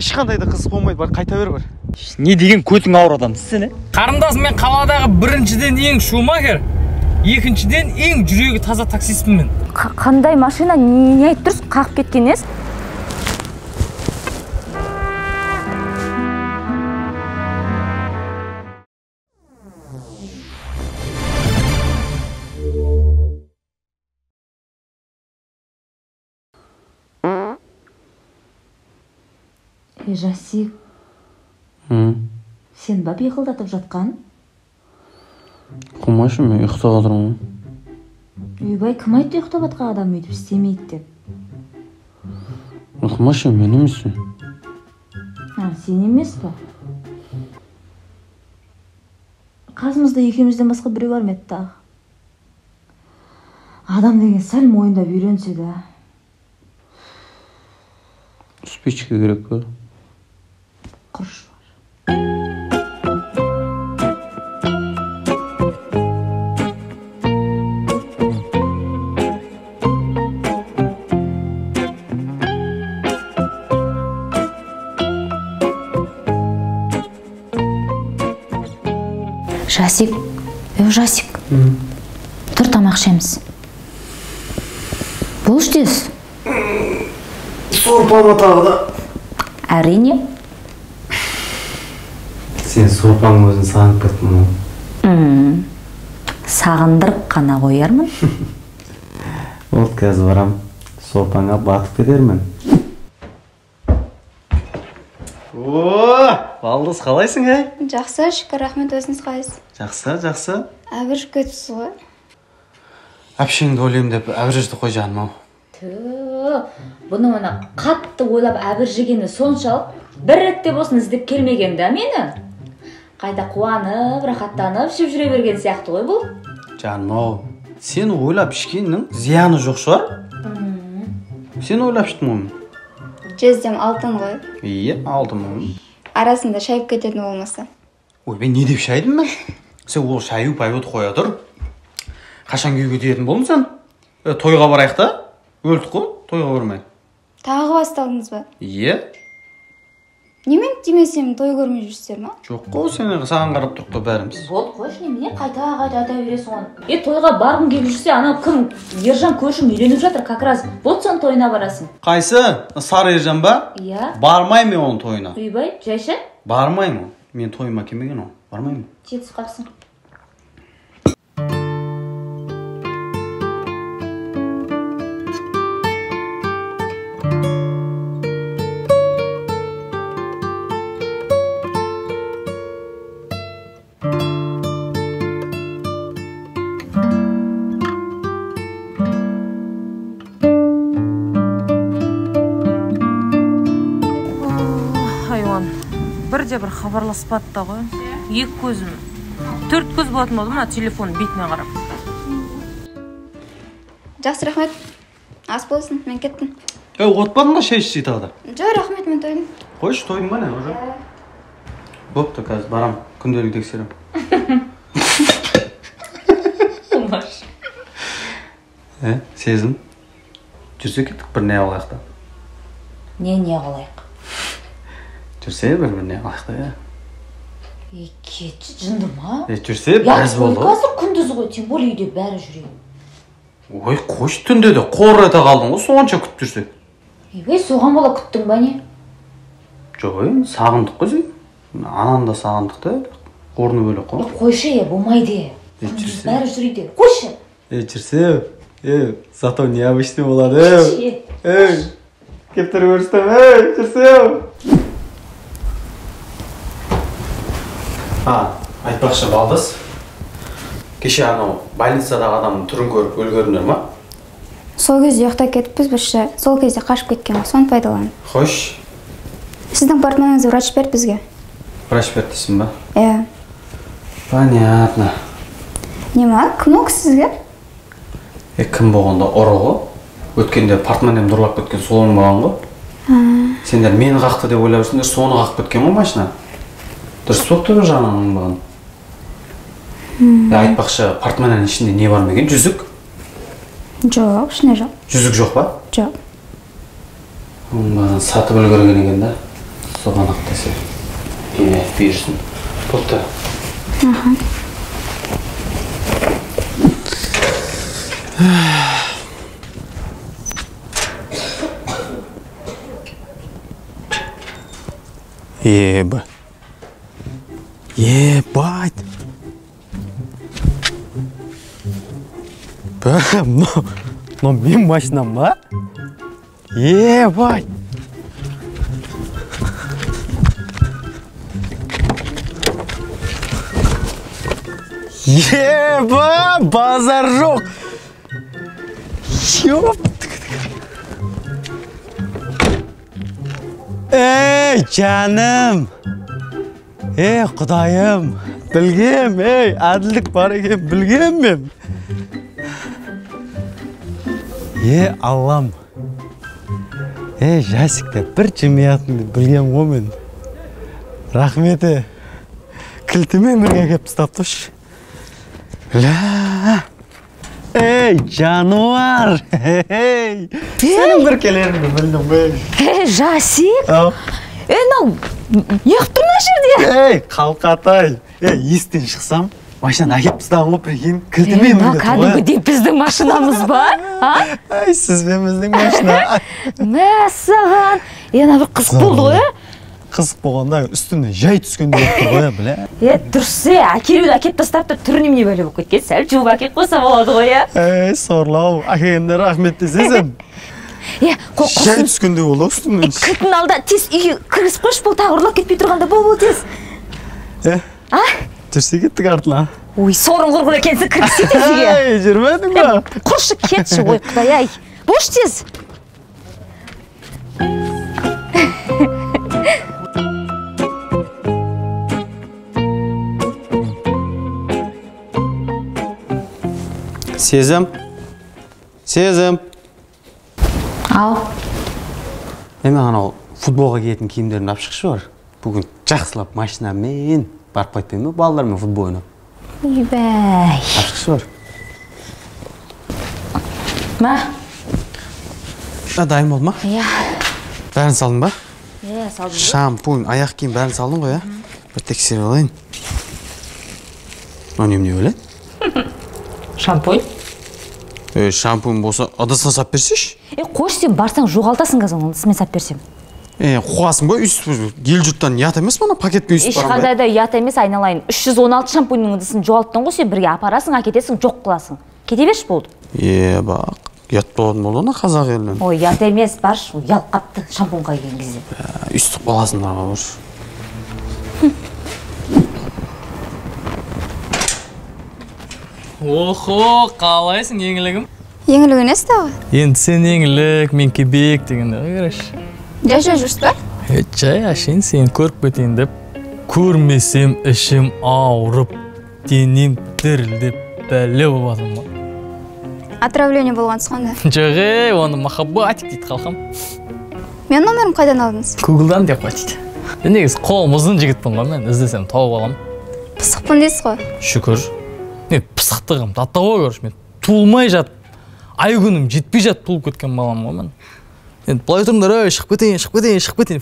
ешқандай да қызық болмайды, бар қайта бер бар. Не деген көтің ауыр адам сен? Қарындасым, мен қаладағы біріншіден ең шумахер, екіншіден ең жүрегі таза таксистпін мен. Қандай машина, не айтып тұрсыз, қағып кеткен ес? Жасик, сен ба бейқылдатып жатқан? Қылмайшы, мен ұйықтап отырмын. Үйбай, кім айтты ұйықтап жатқан адам өйтіп істемейді деп? Қылмайшы, мен емес. Сен емес па? Қасымызда екеумізден басқа біреу бар ма еді тағы? Адам деген сәл мойындап үйренсе да. Спичка керек па? Құрыш бар. Жасик, Жасик. Тұр, тамақ ішеміз. Бұл іштес? Сорпаны тағы да. Әрине. Сен сорпаның өзін сағынып кеттің. Сағындырып қана қоярмын. Ол қазір барам, сорпаңа батып кетермін. Балдыз, қалайсың, әй? Жақсы, шүкір, рахмет, өзіңіз қалайсыз? Жақсы. Әбіржіп кетіпсіз ғой. Әпшеңді ойлайым деп әбіржді қой жаным ау. Бұны мына қатты ойлап әбіржігені соншалық бір ретте болсын іздеп келмеген да мені. Қайта қуанып, рахаттанып, ішіп жүре берген сияқты ғой бұл. Жаным ау, сен ойлап ішкеннің зияны жоқ шығар? Сен ойлап іштің оны? Жездем алтын ғой. Ие, алтын ғой. Арасында шайып кететін болмаса. Ой, мен не деп шайдым мен? Сен ол шаю пайвот қоя тұр. Қашан күйге дейін болдың сен? Тойға барайық та? Өлдік қой, тойға бармай. Тағы басталдыңыз ба? Ие. Немен демесем той көрмей жүрсіздер ма? Жоқ қой, сен саған қарап тұрық та бәріміз. Болды қойшы, немене қайта айта бересің оны. Тойға барғың келіп жүрсе, анау кім? Ержан көршім үйленіп жатыр, как раз. болды сон тойына барасың. Қайсы? Сары Ержан ба? Иә. Бармаймын оның тойына. Үйбай, жайша? Бармаймын. Мен тойыма келмеген ол. Бармаймын. Жетіп қапсың. Бірде бір хабарласпады да ғой. Екі көзім. 4 көз болатын болды ма телефон бетіне қарап. Жақсы, рахмет. Ас болсын, мен кеттім. Отпадың ба шай ішсей тағы да? Жоқ, рахмет, мен тойдым. Қойшы, тойдың ба не уже? Бопты, қазір барам, күнделік тексерем. Олмаш. Сезім. Жүрсе кеттік бір не алайық та. Не қалайық? Жүрсе бір не алайық та, Кет, жынды ма? Жүрсе бәріз болды. Қазір күндіз ғой, тем более үйде бәрі жүрейін. Ой, қойшы түнде де қор ете қалдың ғой, сонша күтіп жүрсек. Соған бола күттің ба не? Жоқ, сағындық қой сен. Ананы да сағындық та, қорны бөлек қой. Қойшы, болмайды. Күндіз бәрі жүрейді. Қойшы. Жүрсе, зато необычный болады. Кептір көрістім, жүрсе. Айтпақшы, Балдыз. Кеше анау больницадағы адамның түрін көріп өлгердіңдер ма? Сол кезде ұйықтай кетіппіз бірші. Сол кезде қашып кеткен, соны пайдаланып. Хош. Сіздің портмонеңізді врач берді бізге. Врач берді дейсің ба? Иә. Понятно. Не ма? Кім ол сізге? Кім болғанда ұры ғой. Өткенде портмонем ұрлап кеткен солың болған ғой. Сендер мені қақты деп ойлап жүрсіңдер, соны қақып кеткен ғой машина. Дұрыс болып тұр жағынан болған. Айтпақшы, портмоненің ішінде не бар ма екен? Жүзік? Жоқ, ішінде жоқ. Жүзік жоқ па? Жоқ. Оны сатып үлгерген екен да. соған ақ десе мені айтпай жүрсін. Болды. Ебать. Но мен машинам ба? Ебать. Базар жоқ. Ey canım. Құдайым. Білгем, әділдік бар екен, білгем мен. Аллам. Жасикте бір жемиятынды білгем ғой мен. Рахметі. Кілтімен бірге кеп ұстап тұршы. Жануар. Сенің бір келеріңді білдім бе. Жасик? Нау, неғып тұр мына жерде? Қалқатай. Естен шықсам, машинаны әкеп ұстап ғой прикинь. Кілтімен бірге тұр ғой. Кәдімгідей біздің машинамыз ба? Сіз бен біздің машина. Мәссаған. Ена бір қызық болды ғой? Қызық болғанда үстіне жай түскенде өтті ғой, біле? Дұрыс, әкелуді әкеп тастапты түріне не бөлі болып кеткен, сәл жуып әкеп қоса болады ғой, Сорлау, әкелгенде рахмет десесем. Жай түскенде болды үстімнен. Кілтін алда тез үйге кіргізіп қойшы, бұл тағы ұрлап кетпей тұрғанда бол тез. Жүрсе кеттік артына. Ой, сорын құрғыр екенсің, кіргізсе тез үйге. Жүрмедің ба? Құршы кетші, ой, құдай-ай. Бош тез. Сезім. Ал. Мен анау футболға киетін киімдерін алып шықшы бар. Бүгін жақсылап машинамен барып қайтпаймын, балалармен футбол ойнап. Үйбәй. Алып шықшы бар. Ма? Дайын болды ма? Бәрін салдың ба? Салдым. Шампунь, аяқ киім бәрін салдың ғой, бір тексеріп алайын. Немене өледі? Шампунь? Шампунь болса, ыдысына сап берсеш? Қош сен барсаң жоғалтасың қазір, ыдысымен сап берсем. Қуасың ба, үстіп, ел жұрттан ят емес бана, пакетпен үстіп барам ба? Ешқандай да ят емес, айналайын. 316 шампуньның ыдысын жоғалттың ғой, сен бірге апарасың, әкетесің, жоқ қыласың. Кете берші болды. Бақ, ят болатын болды ана қазақ елінен. Ой, ят емес, барш, ұялып қапты шампуньға келген кезде. Үстіп қаласыңдарға барш. Охо, қалайсың еңілігім? Еңілік емес тағы? Енді сен еңілік, мен кебек дегенде қараш. Жай жүрсіз ба? Жай ашын сен көріп кетейін деп, көрмесем ішім ауырып, денем дірілдеп бәле болатым ба. Отравление болған сонда. Жоғы, оны махаббатик дейді қалқам. Мен номерім қайдан алдыңыз? Google'дан деп қайтыды. Негіз қолым ұзын жігітпін ғой, мен іздесем тауып алам. Пысықпын дейсіз ғой? Шүкір. Пысықтығым татта ғой көріш, мен туылмай жатып, ай күнім жетпей жатып туылып кеткен балам ғой мен. Енді бұлай тұрмдар, шығып кетейін,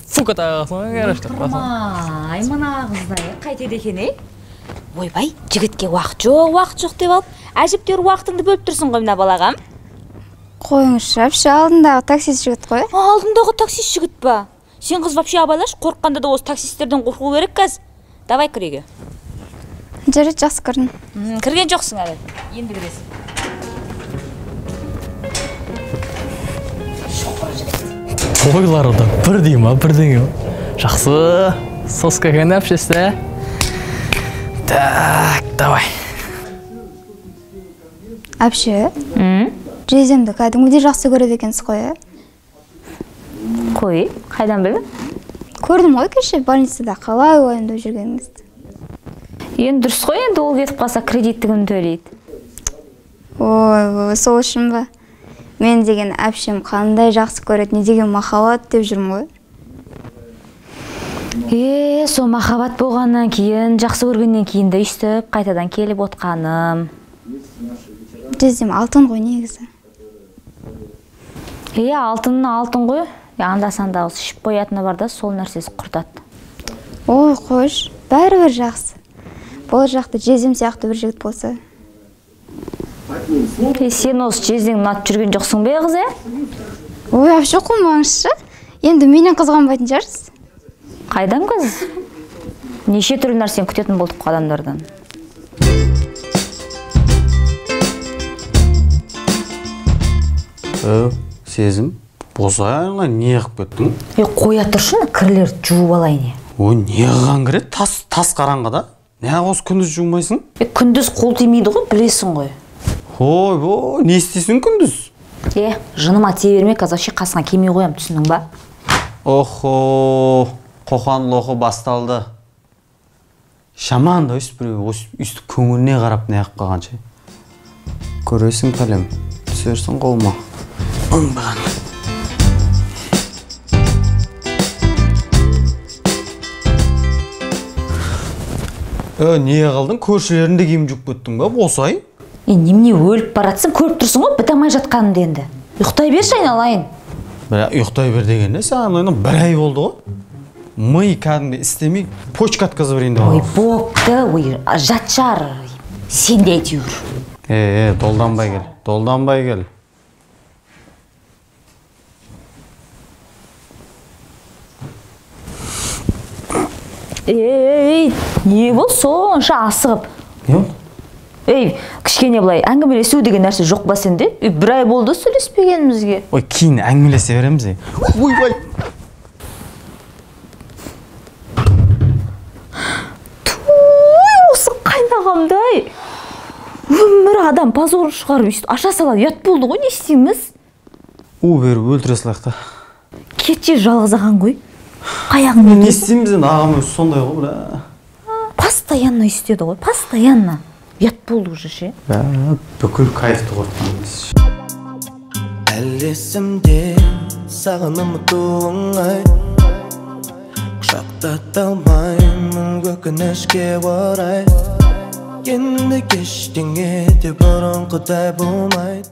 фук атағасың ғой көріш деп қасың. Ай, мына қыздай, қайтеді екен, Ойбай, жігітке уақыт жоқ деп алып, әжептер уақытыңды бөліп тұрсың ғой мына балағам. Қойыңыз, вообще алдындағы таксист жігіт қой. Алдындағы таксист жігіт ба? Сен қыз вообще абайлаш, қорыққанда да осы таксисттерден қорқу керек кәз. Давай кіреге. Жарайды, жақсы кірдім. Кірген жоқсың әлі. Енді кіресің. Ойлары да бірдей ма, бірдеңе ма? Жақсы, соска екен әпшесі. Так, давай. Әпше, жездемді кәдімгідей жақсы көреді екенсіз қой, Қой, қайдан білдің? Көрдім ғой кеше больницада қалай уайымдап жүргеніңізді. Енді дұрыс қой, енді ол кетіп қалса кредиттігін төлейді. Ой, сол үшін ба? Мен деген әпшем қандай жақсы көреді, не деген махаббат деп жүрмін ғой. Сол махаббат болғаннан кейін, жақсы көргеннен кейін де үстіп, қайтадан келіп отқаным. Жездем алтын ғой негізі. Алтын ғой. анда-санда ішіп қоятыны бар да, сол нәрсесі құртады. Ой, қош, бәрібір жақсы. Бұл жақты жездем сияқты бір жігіт болса. Сен осы жездең ұнатып жүрген жоқсың бе, қыз, Ой, әпше қоймаңызшы. Енді менен қызғанбайтын шығарсыз. Қайдан қыз? Неше түрлі нәрсені күтетін болдық адамдардан. Сезім, босайыңа не қып кеттің? Қоя тұршын, кірлер жуып алайын. Ой, не қылған кіреді? Тас қараңғы да? Неға осы күндіз жумайсың? Күндіз қол тимейді ғой, білесің ғой. Ой, не істейсің күндіз? Жыныма тие берме, қазақшы қасыңа келмей қоям, түсінің ба? Охо, қоқан лоқы басталды. Шаман да үсті көңіліне қарап не қып қалғанша. Көресің пәлем, түсерсің қолыма. Оңбаған. Не қалдың? Көршілерінде киім жүк бөттің ба, босай? Немне өліп баратсың, көріп тұрсың ғой, бітамай жатқанымды енді. Ұйықтай берші айналайын. Ұйықтай бер дегенде, саған ойна бір ай болды ғой. Мый кәдімгі істемей, почка атқызып берейін де. Ой, бопты, жатшар. Сен де әйтеуір. Долданбай кел. Не бол сонша асығып? Не болды? Кішкене былай әңгімелесу деген нәрсе жоқ ба сенде? Бір ай болды сөйлеспегенімізге. Ой, кейін әңгімелесе береміз. Ой. Осы қайнағамдай. Өмір адам позорын шығарып, аша салады, ұят болды ғой, не істейміз? Беріп өлтіре салайық та. Кетші жалғыз аған ғой. Қаяғын не істейміз енді, ағам өзі сондай ғой, Постоянно істеді ғой, постоянно. Ұят болды уже ше. Бүкіл кайфты құрттыңыз. Әлесімде сағынымы туыңай, құшақтата алмаймын өкінішке орай. Енді кештіңе де бұрынғыдай болмайды.